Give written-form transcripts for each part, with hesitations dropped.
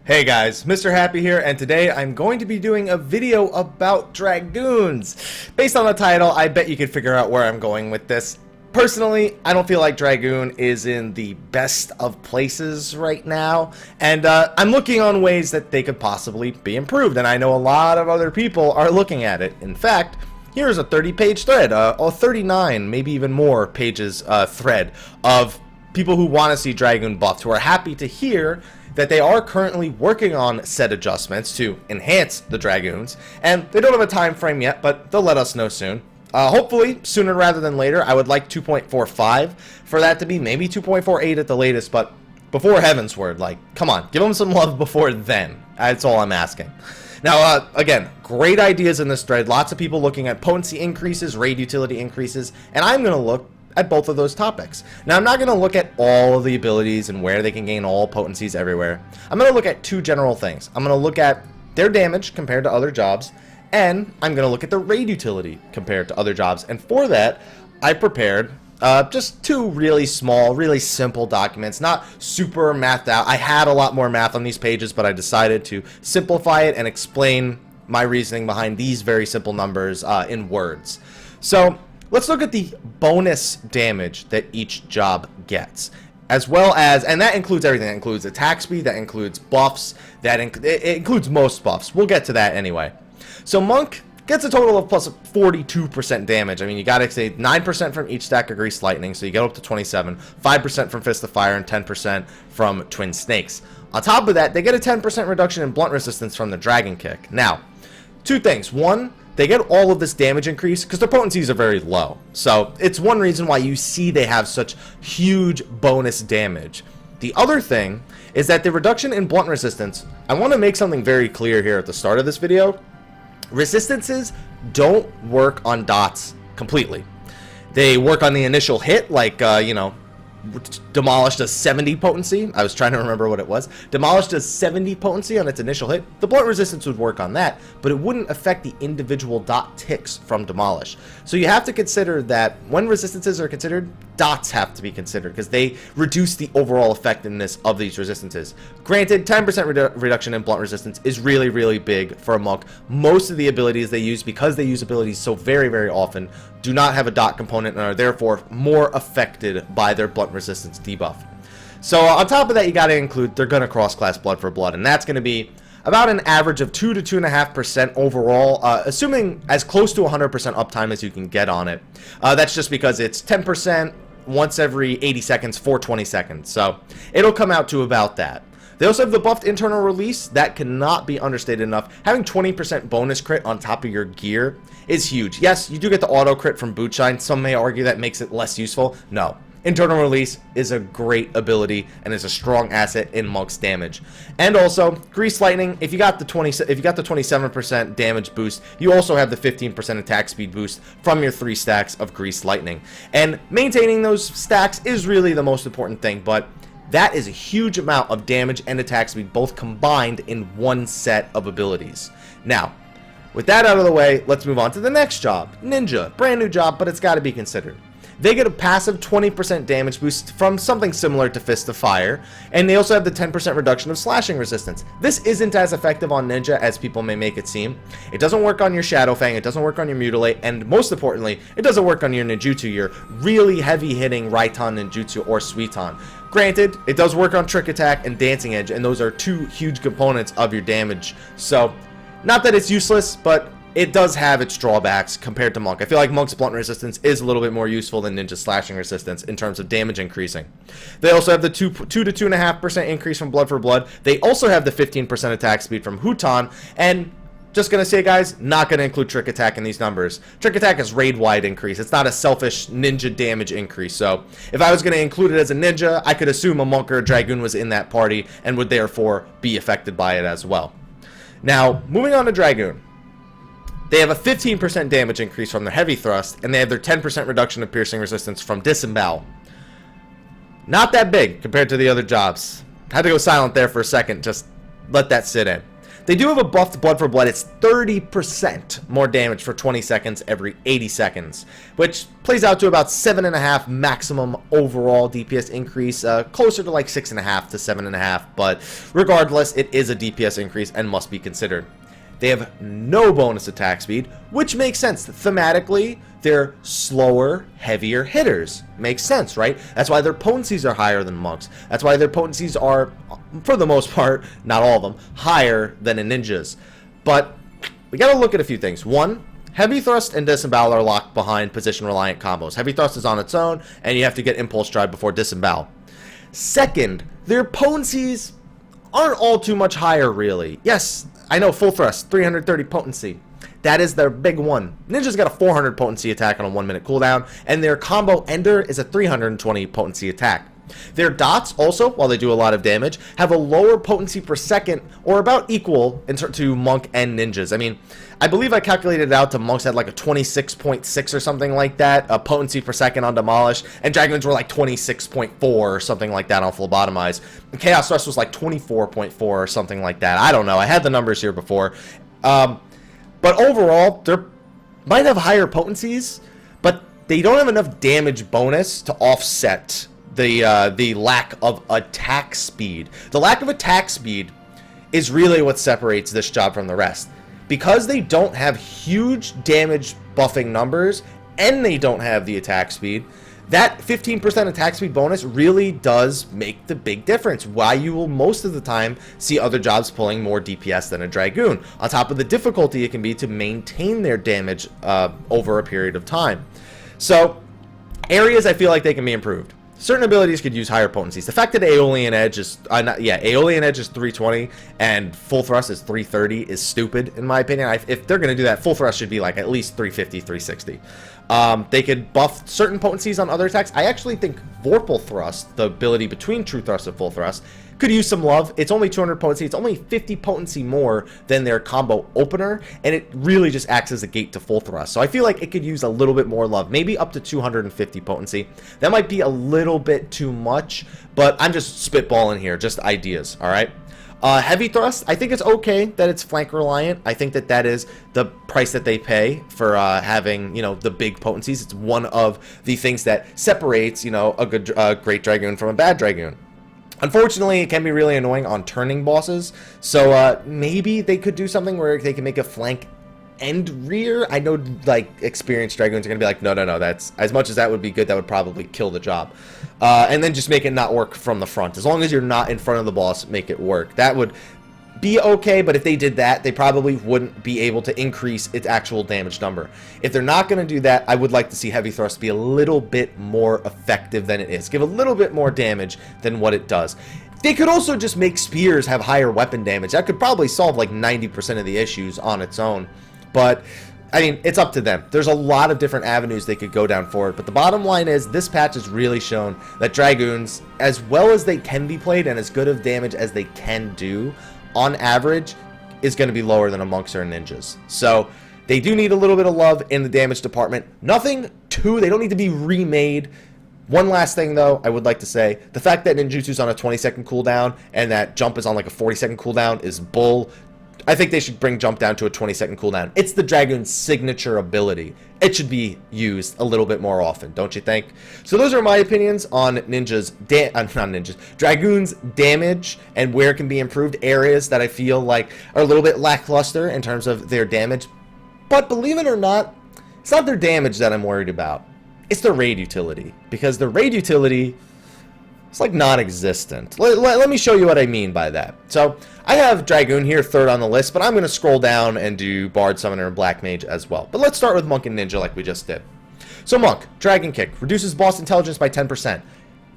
Hey guys, Mr. Happy here, and today I'm going to be doing a video about Dragoons. Based on the title, I bet you could figure out where I'm going with this. Personally, I don't feel like Dragoon is in the best of places right now, and I'm looking on ways that they could possibly be improved, and I know a lot of other people are looking at it. In fact, here's a 30-page thread, or 39, maybe even more pages thread of people who want to see Dragoon buffed, who are happy to hear that they are currently working on said adjustments to enhance the Dragoons, and they don't have a time frame yet, but they'll let us know soon. Hopefully, sooner rather than later. I would like 2.45 for that to be, maybe 2.48 at the latest, but before heaven's word, like, come on, give them some love before then. That's all I'm asking. Now, again, great ideas in this thread. Lots of people looking at potency increases, raid utility increases, and I'm going to look at both of those topics. Now, I'm not going to look at all of the abilities and where they can gain all potencies everywhere. I'm going to look at two general things. I'm going to look at their damage compared to other jobs, and I'm going to look at the raid utility compared to other jobs. And for that, I prepared just two really small, really simple documents, not super mathed out. I had a lot more math on these pages, but I decided to simplify it and explain my reasoning behind these very simple numbers in words. So let's look at the bonus damage that each job gets, as well as, and that includes everything. That includes attack speed, that includes buffs, it includes most buffs. We'll get to that anyway. So Monk gets a total of plus 42% damage. I mean, you gotta say 9% from each stack of Greased Lightning, so you get up to 27, 5% from Fist of Fire, and 10% from Twin Snakes. On top of that, they get a 10% reduction in blunt resistance from the Dragon Kick. Now, two things. One, they get all of this damage increase because their potencies are very low. So it's one reason why you see they have such huge bonus damage. The other thing is that the reduction in blunt resistance, I want to make something very clear here at the start of this video. Resistances don't work on dots completely. They work on the initial hit, like, Demolished does 70 potency. I was trying to remember what it was. Demolished does 70 potency on its initial hit. The blunt resistance would work on that, but it wouldn't affect the individual dot ticks from Demolish. So you have to consider that when resistances are considered, dots have to be considered because they reduce the overall effectiveness of these resistances. Granted, 10% reduction in blunt resistance is really, really big for a monk. Most of the abilities they use, because they use abilities so very, very often, do not have a dot component and are therefore more affected by their blunt resistance debuff. So on top of that, you got to include they're going to cross-class blood for blood, and that's going to be about an average of 2 to 2.5% overall, assuming as close to 100% uptime as you can get on it. That's just because it's 10% once every 80 seconds for 20 seconds, so it'll come out to about that. They also have the buffed internal release. That cannot be understated enough. Having 20% bonus crit on top of your gear is huge. Yes, you do get the auto crit from Bootshine. Some may argue that makes it less useful. No. Internal release is a great ability and is a strong asset in Monk's damage. And also, Greased Lightning, if you got the 27% damage boost, you also have the 15% attack speed boost from your 3 stacks of Greased Lightning. And maintaining those stacks is really the most important thing, but that is a huge amount of damage and attack speed both combined in one set of abilities. Now, with that out of the way, let's move on to the next job. Ninja. Brand new job, but it's got to be considered. They get a passive 20% damage boost from something similar to Fist of Fire, and they also have the 10% reduction of slashing resistance. This isn't as effective on Ninja as people may make it seem. It doesn't work on your Shadow Fang, it doesn't work on your Mutilate, and most importantly, it doesn't work on your Ninjutsu, your really heavy-hitting Raiton Ninjutsu or Suiton. Granted, it does work on Trick Attack and Dancing Edge, and those are two huge components of your damage. So, not that it's useless, but it does have its drawbacks compared to Monk. I feel like Monk's blunt resistance is a little bit more useful than Ninja's slashing resistance in terms of damage increasing. They also have the 2 to 2.5% increase from Blood for Blood. They also have the 15% attack speed from Huton, and just gonna say, guys, not gonna include Trick Attack in these numbers. Trick Attack is raid-wide increase. It's not a selfish Ninja damage increase. So if I was gonna include it as a Ninja, I could assume a Monk or a Dragoon was in that party and would therefore be affected by it as well. Now, moving on to Dragoon. They have a 15% damage increase from their Heavy Thrust, and they have their 10% reduction of piercing resistance from Disembowel. Not that big compared to the other jobs. Had to go silent there for a second, just let that sit in. They do have a buffed Blood for Blood. It's 30% more damage for 20 seconds every 80 seconds, which plays out to about 7.5 maximum overall DPS increase, closer to like 6.5 to 7.5, but regardless, it is a DPS increase and must be considered. They have no bonus attack speed, which makes sense. Thematically, they're slower, heavier hitters. Makes sense, right? That's why their potencies are higher than monks. That's why their potencies are, for the most part, not all of them, higher than a ninja's. But we gotta look at a few things. One, heavy thrust and disembowel are locked behind position-reliant combos. Heavy thrust is on its own, and you have to get impulse stride before disembowel. Second, their potencies aren't all too much higher, really. Yes, I know, full thrust, 330 potency. That is their big one. Ninja's got a 400 potency attack on a 1-minute cooldown, and their combo ender is a 320 potency attack. Their dots also, while they do a lot of damage, have a lower potency per second, or about equal to monk and ninjas. I mean, I believe I calculated it out to monks had like a 26.6 or something like that, a potency per second on demolish, and dragoons were like 26.4 or something like that on phlebotomize. And chaos thrust was like 24.4 or something like that. I don't know. I had the numbers here before. But overall, they might have higher potencies, but they don't have enough damage bonus to offset the lack of attack speed. The lack of attack speed is really what separates this job from the rest. Because they don't have huge damage buffing numbers, and they don't have the attack speed, that 15% attack speed bonus really does make the big difference. Why you will most of the time see other jobs pulling more DPS than a Dragoon, on top of the difficulty it can be to maintain their damage over a period of time. So, areas I feel like they can be improved. Certain abilities could use higher potencies. The fact that Aeolian Edge is, Aeolian Edge is 320 and Full Thrust is 330 is stupid, in my opinion. If they're going to do that, Full Thrust should be like at least 350, 360. They could buff certain potencies on other attacks. I actually think Vorpal Thrust, the ability between True Thrust and Full Thrust, could use some love. It's only 200 potency. It's only 50 potency more than their combo opener, and it really just acts as a gate to Full Thrust. So I feel like it could use a little bit more love, maybe up to 250 potency. That might be a little bit too much, but I'm just spitballing here, just ideas, all right? Heavy thrust, I think it's okay that it's flank reliant. I think that that is the price that they pay for having, you know, the big potencies. It's one of the things that separates, you know, a good, great Dragoon from a bad Dragoon. Unfortunately, it can be really annoying on turning bosses, so maybe they could do something where they can make a flank and rear. I know, like, experienced Dragoons are going to be like, no, that's, as much as that would be good, that would probably kill the job. And then just make it not work from the front. As long as you're not in front of the boss, make it work. That would be okay, but if they did that, they probably wouldn't be able to increase its actual damage number. If they're not going to do that, I would like to see Heavy Thrust be a little bit more effective than it is. Give a little bit more damage than what it does. They could also just make spears have higher weapon damage. That could probably solve like 90% of the issues on its own. But, I mean, it's up to them. There's a lot of different avenues they could go down for it. But the bottom line is, this patch has really shown that Dragoons, as well as they can be played and as good of damage as they can do, on average, is going to be lower than a monks or a ninjas. So, they do need a little bit of love in the damage department. Nothing they don't need to be remade. One last thing, though, I would like to say, the fact that ninjutsu's on a 20-second cooldown and that jump is on like a 40-second cooldown is bull. I think they should bring jump down to a 20-second cooldown. It's the Dragoon's signature ability. It should be used a little bit more often, don't you think? So those are my opinions on Dragoon's damage and where it can be improved, areas that I feel like are a little bit lackluster in terms of their damage. But believe it or not, it's not their damage that I'm worried about. It's their raid utility, because the raid utility, it's like non-existent. Let me show you what I mean by that. So I have Dragoon here third on the list, but I'm going to scroll down and do Bard, Summoner, and Black Mage as well. But let's start with Monk and Ninja like we just did. So Monk, Dragon Kick, reduces boss intelligence by 10%.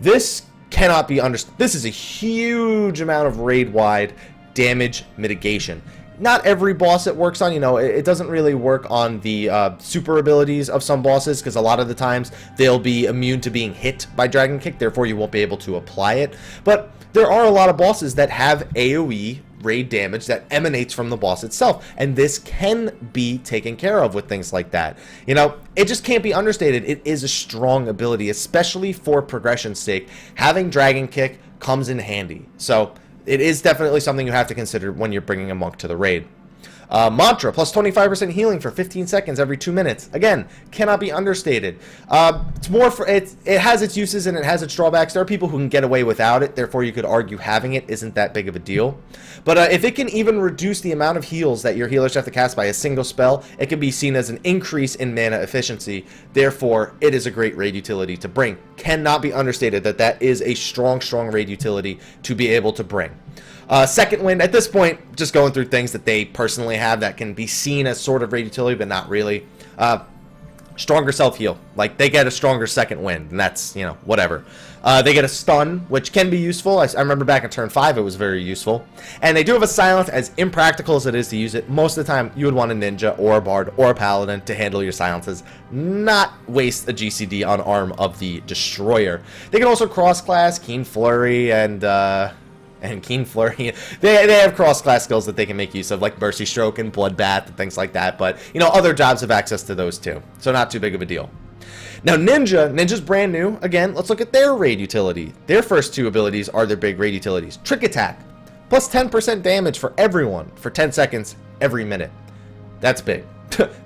This cannot be understood. This is a huge amount of raid-wide damage mitigation. Not every boss it works on, you know, it doesn't really work on the super abilities of some bosses, because a lot of the times they'll be immune to being hit by Dragon Kick, therefore you won't be able to apply it. But there are a lot of bosses that have AoE raid damage that emanates from the boss itself, and this can be taken care of with things like that. You know, it just can't be understated. It is a strong ability, especially for progression's sake. Having Dragon Kick comes in handy. So it is definitely something you have to consider when you're bringing a monk to the raid. Mantra, plus 25% healing for 15 seconds every 2 minutes. Again, cannot be understated. It's more for it has its uses and it has its drawbacks. There are people who can get away without it, therefore you could argue having it isn't that big of a deal. But if it can even reduce the amount of heals that your healers have to cast by a single spell, it can be seen as an increase in mana efficiency. Therefore, it is a great raid utility to bring. Cannot be understated that that is a strong raid utility to be able to bring. Second Wind, at this point, just going through things that they personally have that can be seen as sort of raid utility, but not really. Stronger self-heal. Like, they get a stronger Second Wind, and that's, you know, whatever. They get a stun, which can be useful. I remember back in turn 5, it was very useful. And they do have a silence, as impractical as it is to use it. Most of the time, you would want a ninja or a bard or a paladin to handle your silences, not waste a GCD on Arm of the Destroyer. They can also cross-class, Keen Flurry, and Keen Flurry. They have cross-class skills that they can make use of, like Mercy Stroke and Bloodbath and things like that. But, you know, other jobs have access to those too. So not too big of a deal. Now, Ninja's brand new. Again, let's look at their raid utility. Their first two abilities are their big raid utilities. Trick Attack, plus 10% damage for everyone for 10 seconds every minute. That's big.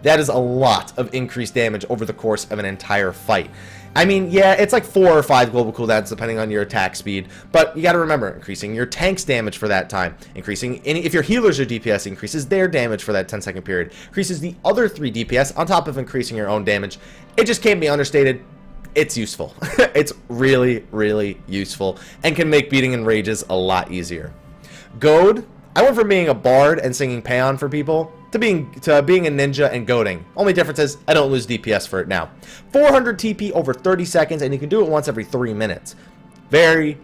That is a lot of increased damage over the course of an entire fight. I mean, yeah, it's like 4 or 5 global cooldowns depending on your attack speed, but you got to remember, increasing your tank's damage for that time, increasing if your healers are DPS, increases their damage for that 10-second period, increases the other 3 DPS on top of increasing your own damage. It just can't be understated. It's useful. It's really useful and can make beating in rages a lot easier. Goad, I went from being a bard and singing Paeon for people to being a ninja and goading. Only difference is I don't lose DPS for it now. 400 TP over 30 seconds, and you can do it once every 3 minutes. Very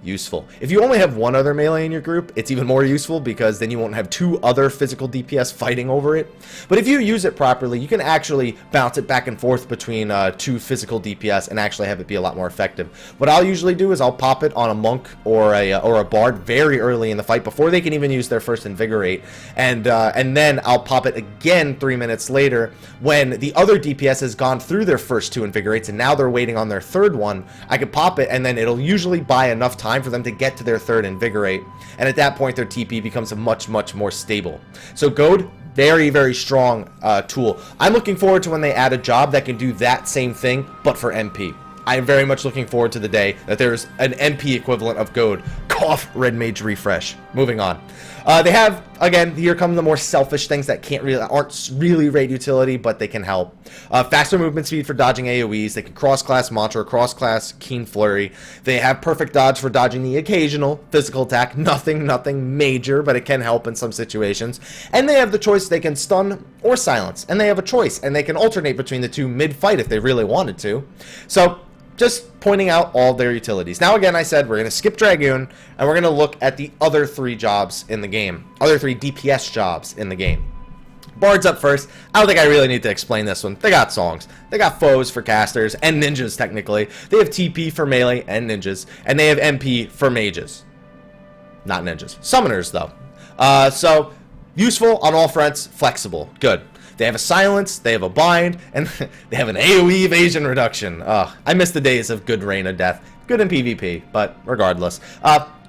useful. If you only have one other melee in your group, it's even more useful because then you won't have 2 other physical DPS fighting over it. But if you use it properly, you can actually bounce it back and forth between 2 physical DPS and actually have it be a lot more effective. What I'll usually do is I'll pop it on a monk or a bard very early in the fight before they can even use their first invigorate, and then I'll pop it again 3 minutes later when the other DPS has gone through their first 2 invigorates and now they're waiting on their third one. I can pop it and then it'll usually buy enough time for them to get to their third invigorate, and at that point their TP becomes a much more stable. So Goad, very strong tool. I'm looking forward to when they add a job that can do that same thing but for MP. I am very much looking forward to the day that there's an MP equivalent of Goad. Cough, Red Mage refresh. Moving on. They have, again, here come the more selfish things that aren't really raid utility, but they can help. Faster movement speed for dodging AoEs. They can cross-class Mantra, cross-class Keen Flurry. They have perfect dodge for dodging the occasional physical attack. Nothing major, but it can help in some situations. And they have the choice, they can stun or silence. And they have a choice, and they can alternate between the two mid-fight if they really wanted to. So, just pointing out all their utilities. Now again, I said we're going to skip Dragoon, and we're going to look at the other 3 jobs in the game. Other 3 DPS jobs in the game. Bards up first. I don't think I really need to explain this one. They got songs. They got foes for casters, and ninjas technically. They have TP for melee and ninjas, and they have MP for mages. Not ninjas. Summoners, though. So, useful on all fronts, flexible. Good. They have a silence, they have a bind, and they have an AoE evasion reduction. I miss the days of good Rain of Death. Good in PvP, but regardless.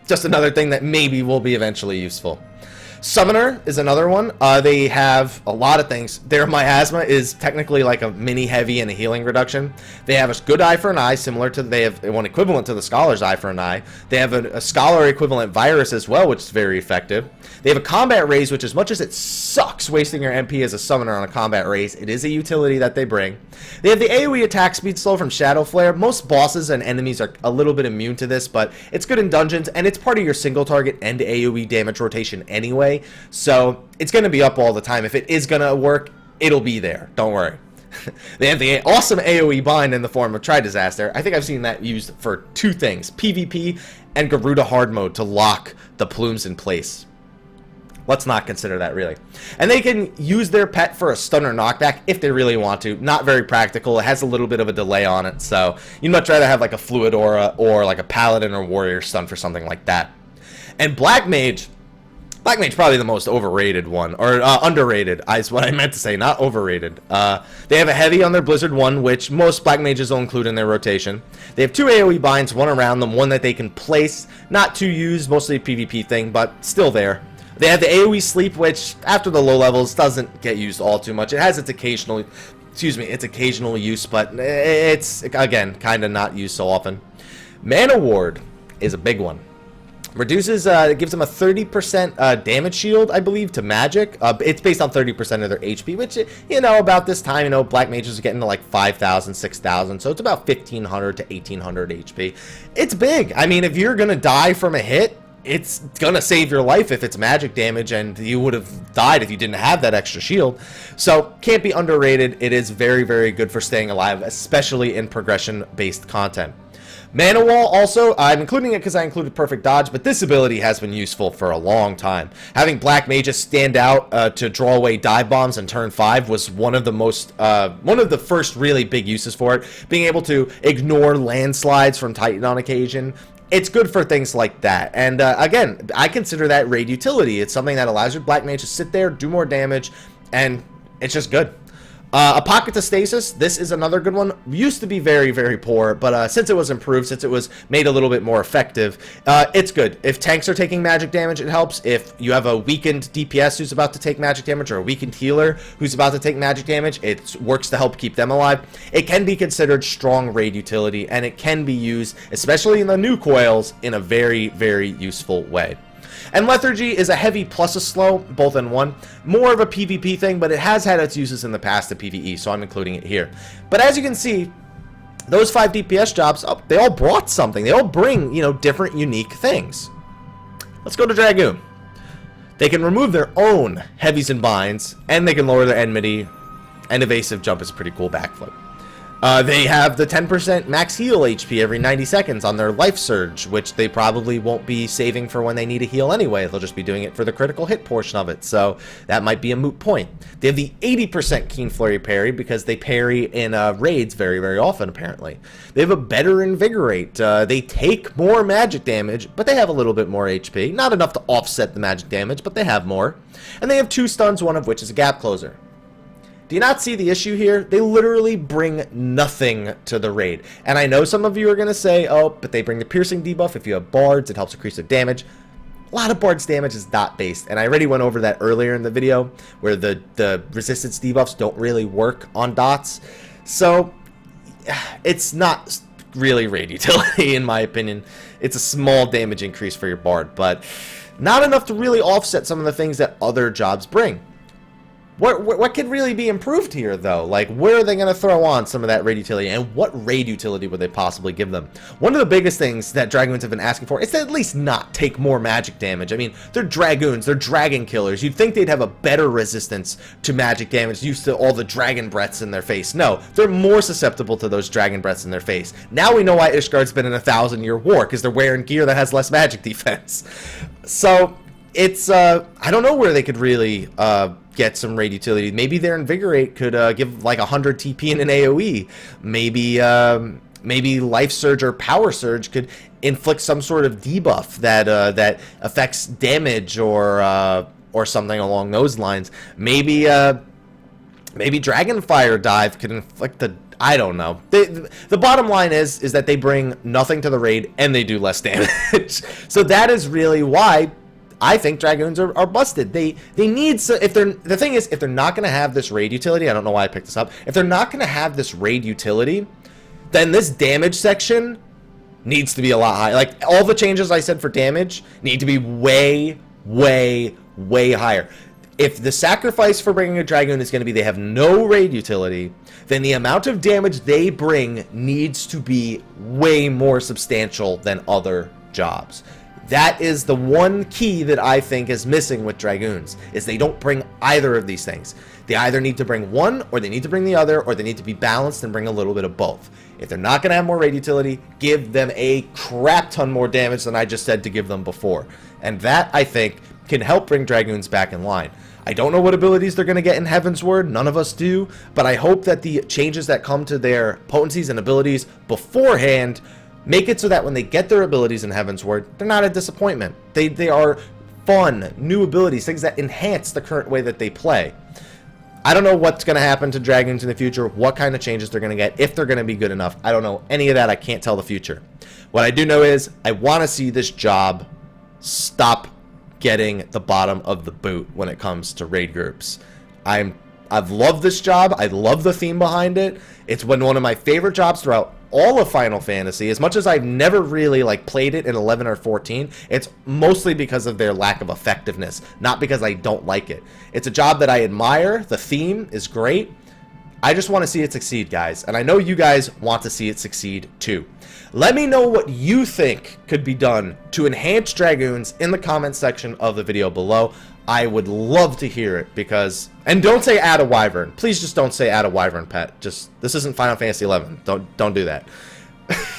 Just another thing that maybe will be eventually useful. Summoner is another one. They have a lot of things. Their miasma is technically like a mini heavy and a healing reduction. They have a good eye for an eye, similar to, they have one equivalent to the Scholar's eye for an eye. They have a Scholar equivalent virus as well, which is very effective. They have a combat raise, which as much as it sucks wasting your MP as a summoner on a combat raise, it is a utility that they bring. They have the AoE attack speed slow from Shadow Flare. Most bosses and enemies are a little bit immune to this, but it's good in dungeons, and it's part of your single target and AoE damage rotation anyway. So it's going to be up all the time. If it is going to work, it'll be there. Don't worry. They have the awesome AoE bind in the form of Tri-Disaster. I think I've seen that used for 2 things, PvP and Garuda hard mode to lock the plumes in place. Let's not consider that, really. And they can use their pet for a stun or knockback if they really want to. Not very practical. It has a little bit of a delay on it, so you'd much rather have like a Fluid Aura or like a Paladin or Warrior stun for something like that. And Black Mage, Black Mage probably the most overrated one, or underrated is what I meant to say, not overrated. They have a heavy on their Blizzard 1, which most Black Mages will include in their rotation. They have 2 AoE binds, one around them, one that they can place, not to use, mostly a PvP thing, but still there. They have the AoE sleep, which after the low levels doesn't get used all too much. It has its occasional, its occasional use, but it's, again, kind of not used so often. Mana Ward is a big one. Reduces, it gives them a 30% damage shield, I believe, to magic. It's based on 30% of their HP, which, you know, about this time, you know, Black Mages are getting to like 5,000, 6,000, so it's about 1,500 to 1,800 HP. It's big. I mean, if you're gonna die from a hit, it's gonna save your life if it's magic damage, and you would have died if you didn't have that extra shield. So, can't be underrated. It is very, very good for staying alive, especially in progression-based content. Mana Wall also, I'm including it because I included Perfect Dodge, but this ability has been useful for a long time. Having Black Mages stand out to draw away dive bombs in turn 5 was one of the first really big uses for it. Being able to ignore landslides from Titan on occasion. It's good for things like that. And again, I consider that raid utility. It's something that allows your Black Mage to sit there, do more damage, and it's just good. A Pocket to Stasis, this is another good one. Used to be very, very poor, but since it was improved, since it was made a little bit more effective, it's good. If tanks are taking magic damage, it helps. If you have a weakened DPS who's about to take magic damage, or a weakened healer who's about to take magic damage, it works to help keep them alive. It can be considered strong raid utility, and it can be used, especially in the new coils, in a very, very useful way. And Lethargy is a heavy plus a slow, both in one. More of a PvP thing, but it has had its uses in the past to PvE, so I'm including it here. But as you can see, those 5 DPS jobs, they all brought something. They all bring, you know, different, unique things. Let's go to Dragoon. They can remove their own heavies and binds, and they can lower their enmity, and evasive jump is a pretty cool backflip. They have the 10% max heal HP every 90 seconds on their life surge, which they probably won't be saving for when they need a heal anyway. They'll just be doing it for the critical hit portion of it, so that might be a moot point. They have the 80% Keen Flurry parry because they parry in raids very, very often, apparently. They have a better Invigorate. They take more magic damage, but they have a little bit more HP. Not enough to offset the magic damage, but they have more. And they have 2 stuns, one of which is a Gap Closer. Do you not see the issue here? They literally bring nothing to the raid. And I know some of you are going to say, oh, but they bring the piercing debuff. If you have bards, it helps increase their damage. A lot of bards damage is dot based, and I already went over that earlier in the video, where the resistance debuffs don't really work on dots. So, it's not really raid utility, in my opinion. It's a small damage increase for your bard, but not enough to really offset some of the things that other jobs bring. What could really be improved here, though? Like, where are they going to throw on some of that raid utility, and what raid utility would they possibly give them? One of the biggest things that Dragoons have been asking for is to at least not take more magic damage. I mean, they're Dragoons, they're dragon killers. You'd think they'd have a better resistance to magic damage used to all the dragon breaths in their face. No, they're more susceptible to those dragon breaths in their face. Now we know why Ishgard's been in a 1,000-year war, because they're wearing gear that has less magic defense. So, it's, I don't know where they could really, get some raid utility. Maybe their Invigorate could give like 100 TP in an AoE. Maybe Life Surge or Power Surge could inflict some sort of debuff that that affects damage or something along those lines. Maybe Dragonfire Dive could inflict the, I don't know. The bottom line is that they bring nothing to the raid and they do less damage. So that is really why I think Dragoons are busted. They need, the thing is, if they're not going to have this raid utility, I don't know why I picked this up. If they're not going to have this raid utility, then this damage section needs to be a lot higher. Like, all the changes I said for damage need to be way, way, way higher. If the sacrifice for bringing a Dragoon is going to be they have no raid utility, then the amount of damage they bring needs to be way more substantial than other jobs. That is the one key that I think is missing with Dragoons, is they don't bring either of these things. They either need to bring one, or they need to bring the other, or they need to be balanced and bring a little bit of both. If they're not going to have more raid utility, give them a crap ton more damage than I just said to give them before. And that, I think, can help bring Dragoons back in line. I don't know what abilities they're going to get in Heaven's Word, none of us do, but I hope that the changes that come to their potencies and abilities beforehand make it so that when they get their abilities in Heaven's Word, they're not a disappointment. They are fun, new abilities, things that enhance the current way that they play. I don't know what's going to happen to Dragoons in the future, what kind of changes they're going to get, if they're going to be good enough. I don't know any of that. I can't tell the future. What I do know is I want to see this job stop getting the bottom of the boot when it comes to raid groups. I've loved this job. I love the theme behind it. It's been one of my favorite jobs throughout all of Final Fantasy. As much as I've never really played it in 11 or 14, it's mostly because of their lack of effectiveness, not because I don't like it. It's a job that I admire. The theme is great. I just want to see it succeed, guys, and I know you guys want to see it succeed too. Let me know what you think could be done to enhance Dragoons in the comment section of the video below. I would love to hear it, because... And don't say add a wyvern. Please just don't say add a wyvern pet. Just, this isn't Final Fantasy 11. Don't do that.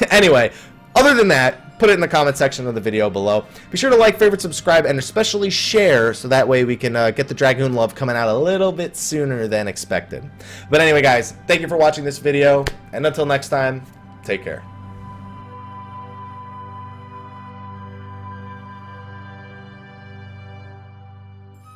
Anyway, other than that, put it in the comment section of the video below. Be sure to like, favorite, subscribe, and especially share, so that way we can get the Dragoon love coming out a little bit sooner than expected. But anyway, guys, thank you for watching this video, and until next time, take care.